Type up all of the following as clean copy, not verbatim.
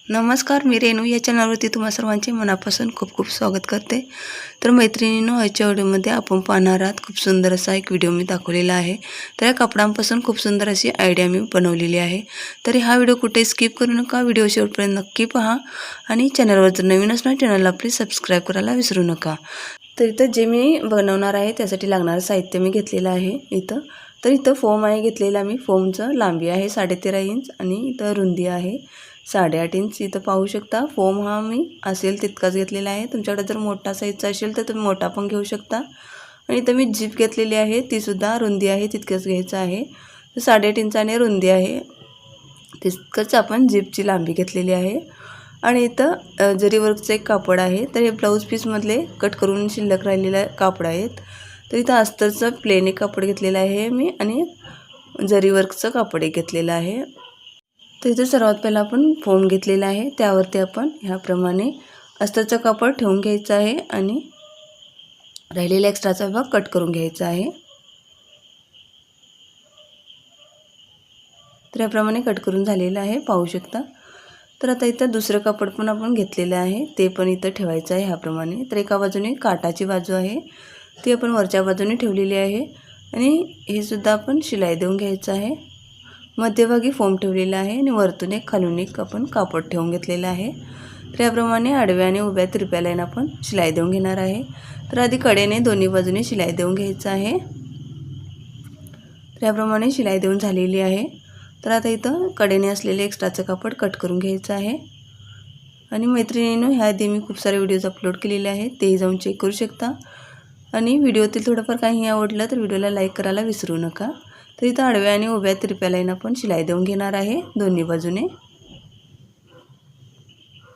नमस्कार, मी रेणू या चॅनलवरती तुम्हा सर्वांचे मनापासून खूप खूप स्वागत करते। तर मैत्रिणींनो, आजच्या व्हिडिओमध्ये आपण पाहणार आहात खूप सुंदर असा एक व्हिडिओ मी दाखवलेला आहे। तर या कपड्यांपासून खूप सुंदर अशी आयडिया मी बनवलेली आहे। तर हा व्हिडिओ कुठे स्किप करू नका, व्हिडिओ शेवटपर्यंत नक्की पहा आणि चॅनलवर जर नवीन असणार चॅनलला प्लीज सबस्क्राइब करायला विसरू नका। तर इथं जे मी बनवणार आहे त्यासाठी लागणारं साहित्य मी घेतलेलं आहे इथं। तर इथं फोम आहे घेतलेला मी, फोमचं लांबी आहे 13.5 इंच आणि इथं रुंदी आहे 8.5 इंच। इथं पाहू शकता फोम हा मी असेल तितकाच घेतलेला आहे। तुमच्याकडे जर मोठा साईजचा असेल तर तुम्ही मोठा पण घेऊ शकता। आणि इथं मी जीप घेतलेली आहे, ती सुद्धा रुंदी आहे तितकंच घ्यायचं आहे। तर 8.5 इंचाने रुंदी आहे तितकंच आपण जीपची लांबी घेतलेली आहे। आणि इथं जरी वर्कचं एक कापड आहे, तर हे ब्लाऊज पीसमधले कट करून शिल्लक राहिलेले कापड आहेत। तर इथं अस्तरचं प्लेन एक कापड घेतलेलं आहे मी आणि जरी वर्कचं कापड एक घेतलेलं आहे। तर इथे सर्वात पहिला आपण फोम घेतलेला आहे, त्यावरती आपण ह्याप्रमाणे अस्तरचं कापड ठेवून घ्यायचं आहे आणि राहिलेला एक्स्ट्राचा भाग कट करून घ्यायचा आहे। तर याप्रमाणे कट करून झालेलं आहे, पाहू शकता। तर आता इथं दुसरं कापड पण आपण घेतलेलं आहे, ते पण इथं ठेवायचं आहे ह्याप्रमाणे। तर एका बाजूने काटाची बाजू आहे ती आपण वरच्या बाजूने ठेवलेली आहे आणि हे सुद्धा आपण शिलाई देऊन घ्यायचं आहे। मध्यभागी फोम ठेवलेला आहे आणि वरतून एक खालून एक आपण कापड ठेवून घेतलेलं आहे। तर याप्रमाणे आडव्या आणि उभ्या तिरप्या लाईन आपण शिलाई देऊन घेणार आहे। तर आधी कडेने दोन्ही बाजूने शिलाई देऊन घ्यायचं आहे। तर याप्रमाणे शिलाई देऊन झालेली आहे। तर आता इथं कडेने असलेले एक्स्ट्राचं कापड कट करून घ्यायचं आहे। आणि मैत्रिणींनो, ह्याआधी मी खूप सारे व्हिडिओज अपलोड केलेले आहेत, तेही जाऊन चेक करू शकता। आणि व्हिडिओतील थोडंफार काही आवडलं तर व्हिडिओला लाईक करायला विसरू नका। तर इथं आडव्या आणि उभ्या तिरप्या लाईन आपण शिलाई देऊन घेणार आहे दोन्ही बाजूने।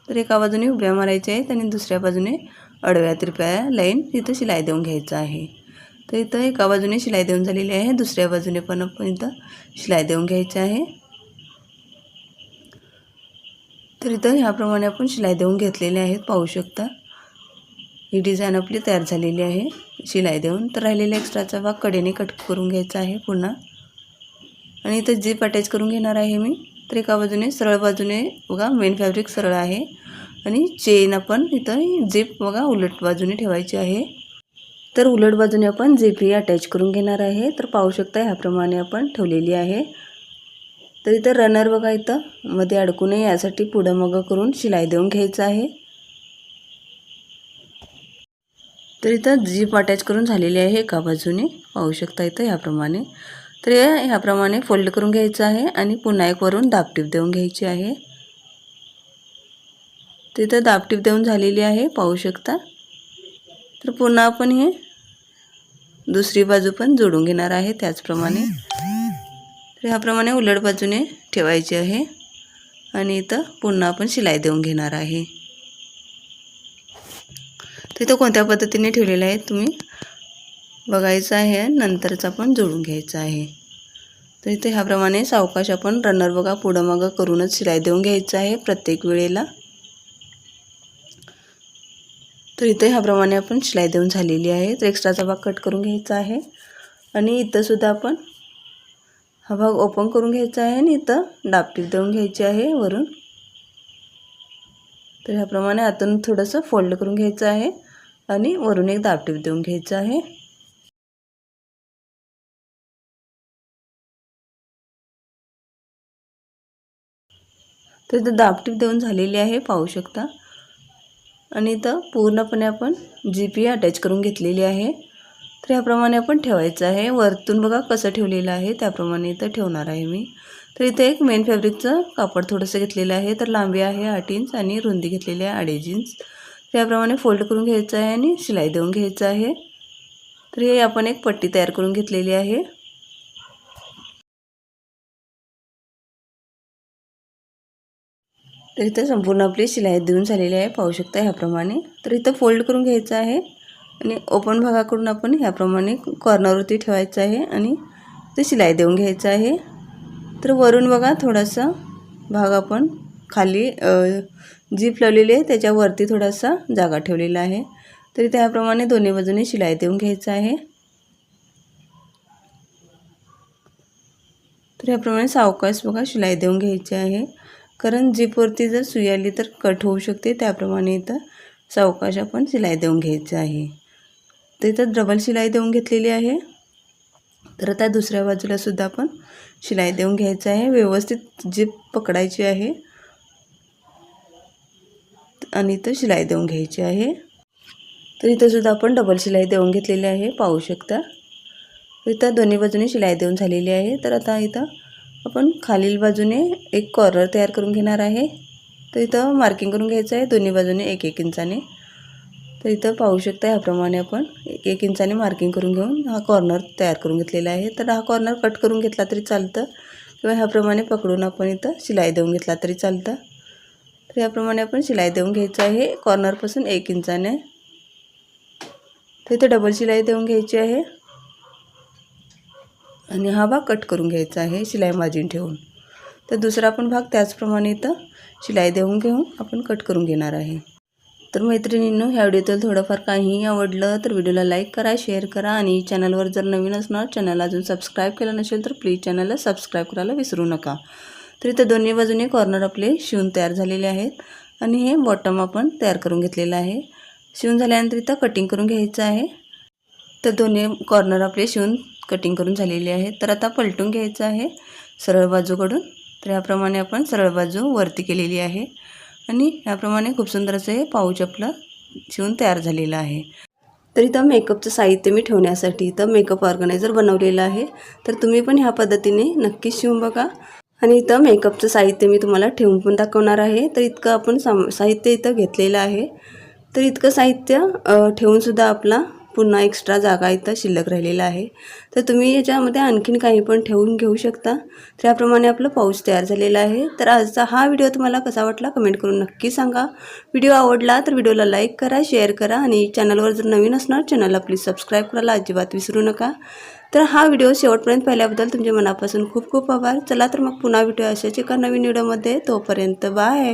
तर एका बाजूने उभ्या मारायच्या आहेत आणि दुसऱ्या बाजूने आडव्या तिरप्या लाईन इथं शिलाई देऊन घ्यायचं आहे। तर इथं एका बाजूने शिलाई देऊन झालेली आहे, दुसऱ्या बाजूने पण आपण इथं शिलाई देऊन घ्यायची आहे। तर इथं ह्याप्रमाणे आपण शिलाई देऊन घेतलेले आहेत, पाहू शकता। ही डिझाइन आपली तयार झालेली आहे शिलाई देऊन। तर राहिलेला एक्स्ट्राचा भाग कडेने कट करून घ्यायचा आहे पुन्हा। आणि इथं जीप अटॅच करून घेणार आहे मी। तर एका बाजूने सरळ बाजूने बघा मेन फॅब्रिक सरळ आहे आणि चेन आपण इथं जीप बघा उलट बाजूने ठेवायची आहे। तर उलट बाजूने आपण जीप ही अटॅच करून घेणार आहे। तर पाहू शकता ह्याप्रमाणे आपण ठेवलेली आहे। तर इथं रनर बघा इथं मध्ये अडकू नये यासाठी पुढं मग करून शिलाई देऊन घ्यायचं आहे। तर इथं जीप अटॅच करून झालेली आहे एका बाजूने, पाहू शकता इथं ह्याप्रमाणे। तर ह्याप्रमाणे फोल्ड करून घ्यायचं आहे आणि पुन्हा एक वरून दाबटीप देऊन घ्यायची आहे। तिथं दाबटीप देऊन झालेली आहे, पाहू शकता। तर पुन्हा आपण हे दुसरी बाजू पण जोडून घेणार आहे त्याचप्रमाणे। तर ह्याप्रमाणे उलट बाजूने ठेवायची आहे आणि इथं पुन्हा आपण शिलाई देऊन घेणार आहे। तिथं कोणत्या पद्धतीने ठेवलेलं आहे तुम्ही बघायचं आहे, नंतरच आपण जोडून घ्यायचं आहे। तर इथे ह्याप्रमाणे सावकाश आपण रनर बघा पुढं मागं करूनच शिलाई देऊन घ्यायचं आहे प्रत्येक वेळेला। तर इथे ह्याप्रमाणे आपण शिलाई देऊन झालेली आहे। तर एक्स्ट्राचा भाग कट करून घ्यायचा आहे आणि इथं सुद्धा आपण हा भाग ओपन करून घ्यायचा आहे आणि इथं दाबटीप देऊन घ्यायची आहे वरून। तर ह्याप्रमाणे आतून थोडंसं फोल्ड करून घ्यायचं आहे आणि वरून एक दाबटीप देऊन घ्यायचं आहे। तर इथं दाबटीप देऊन झालेली आहे, पाहू शकता। आणि इथं पूर्णपणे आपण जीप अटॅच करून घेतलेली आहे। तर याप्रमाणे आपण ठेवायचं आहे, वरतून बघा कसं ठेवलेलं आहे त्याप्रमाणे इथं ठेवणार आहे मी। तर इथे एक मेन फॅब्रिकचं कापड थोडंसं घेतलेलं आहे, तर लांबी आहे 8 इंच आणि रुंदी घेतलेली आहे 2.5 इंच। त्याप्रमाणे फोल्ड करून घ्यायचं आहे आणि शिलाई देऊन घ्यायचं आहे। तर हे आपण एक पट्टी तयार करून घेतलेली आहे। तर इथं संपूर्ण आपली शिलाई देऊन झालेली आहे, पाहू शकता ह्याप्रमाणे। तर इथं फोल्ड करून घ्यायचं आहे आणि ओपन भागाकडून आपण ह्याप्रमाणे कॉर्नरवरती ठेवायचं आहे आणि ते शिलाई देऊन घ्यायचं आहे। तर वरून बघा थोडासा भाग आपण खाली जीप लावलेली आहे त्याच्यावरती थोडासा जागा ठेवलेला आहे। तर इथे ह्याप्रमाणे दोन्ही बाजूने शिलाई देऊन घ्यायचं आहे। तर ह्याप्रमाणे सावकाश बघा शिलाई देऊन घ्यायची आहे कारण झिपवरती जर सुई आली तर कट होऊ शकते, त्याप्रमाणे इथं सावकाश आपण शिलाई देऊन घ्यायची आहे. तर इथं डबल शिलाई देऊन घेतलेली आहे. तर आता दुसऱ्या बाजूला सुद्धा आपण शिलाई देऊन घ्यायचं आहे. व्यवस्थित झिप पकडायची आहे आणि इथं शिलाई देऊन घ्यायची आहे. तर इथं सुद्धा आपण डबल शिलाई देऊन घेतलेली आहे, पाहू शकता. इथं दोन्ही बाजूने शिलाई देऊन झालेली आहे. तर आता इथं आपण खालील बाजूने एक कॉर्नर तयार करून घेणार आहे. तर इथं मार्किंग करून घ्यायचं आहे दोन्ही बाजूने 1-1 इंचाने. तर इथं पाहू शकता ह्याप्रमाणे आपण 1-1 इंचाने मार्किंग करून घेऊन हा कॉर्नर तयार करून घेतलेला आहे. तर हा कॉर्नर कट करून घेतला तरी चालतं किंवा ह्याप्रमाणे पकडून आपण इथं शिलाई देऊन घेतला तरी चालतं. तर याप्रमाणे आपण शिलाई देऊन घ्यायचं आहे कॉर्नरपासून 1 इंचाने. तर इथं डबल शिलाई देऊन घ्यायची आहे आणि हा भाग कट करून घ्यायचा आहे शिलाई मार्जिन ठेवून. तर दुसरा पण भाग त्याचप्रमाणे इथं शिलाई देऊन घेऊन आपण कट करून घेणार आहे. तर मैत्रिणींनो, ह्या व्हिडिओतील थोडंफार काहीही आवडलं तर व्हिडिओला लाईक करा, शेअर करा आणि चॅनलवर जर नवीन असणार, चॅनल अजून सबस्क्राईब केलं नसेल तर प्लीज चॅनलला सबस्क्राईब करायला विसरू नका. तर इथं दोन्ही बाजूने कॉर्नर आपले शिवून तयार झालेले आहेत आणि हे बॉटम आपण तयार करून घेतलेलं आहे. शिवून झाल्यानंतर इथं कटिंग करून घ्यायचं आहे. तर दोन्ही कॉर्नर आपले शिवून कटिंग करून झालेले आहेत. तर आता पलटून घ्यायचं आहे सरळ बाजूकडून. तर याप्रमाणे आपण सरळ बाजू वरती केलेली आहे आणि याप्रमाणे खूप सुंदर असे पाऊच आपलं शिवून तयार झालेलं आहे. तर इथं मेकअपचं साहित्य मी ठेवण्यासाठी इथं मेकअप ऑर्गनायझर बनवलेलं आहे. तर तुम्ही पण ह्या पद्धतीने नक्कीच शिवून बघा. आणि इथं मेकअपचं साहित्य मी तुम्हाला ठेवून पण दाखवणार आहे. तर इतकं आपण साहित्य इथं घेतलेलं आहे. तर इतकं साहित्य ठेवूनसुद्धा आपला पुन्हा एक्स्ट्रा जागा इथं शिल्लक राहिलेला आहे. तर तुम्ही याच्यामध्ये आणखीन काही पण ठेवून घेऊ शकता. त्याप्रमाणे आपलं पाऊच तयार झालेला आहे. तर आजचा हा व्हिडिओ तुम्हाला कसा वाटला कमेंट करून नक्की सांगा. व्हिडिओ आवडला तर व्हिडिओला लाईक करा, शेअर करा आणि चॅनलवर जर नवीन असणार चॅनलला प्लीज सबस्क्राईब करायला अजिबात विसरू नका. तर हा व्हिडिओ शेवटपर्यंत पाहिल्याबद्दल तुमच्या मनापासून खूप खूप आभार. चला तर मग पुन्हा भेटूया अशाच एका नवीन व्हिडिओमध्ये. तोपर्यंत बाय.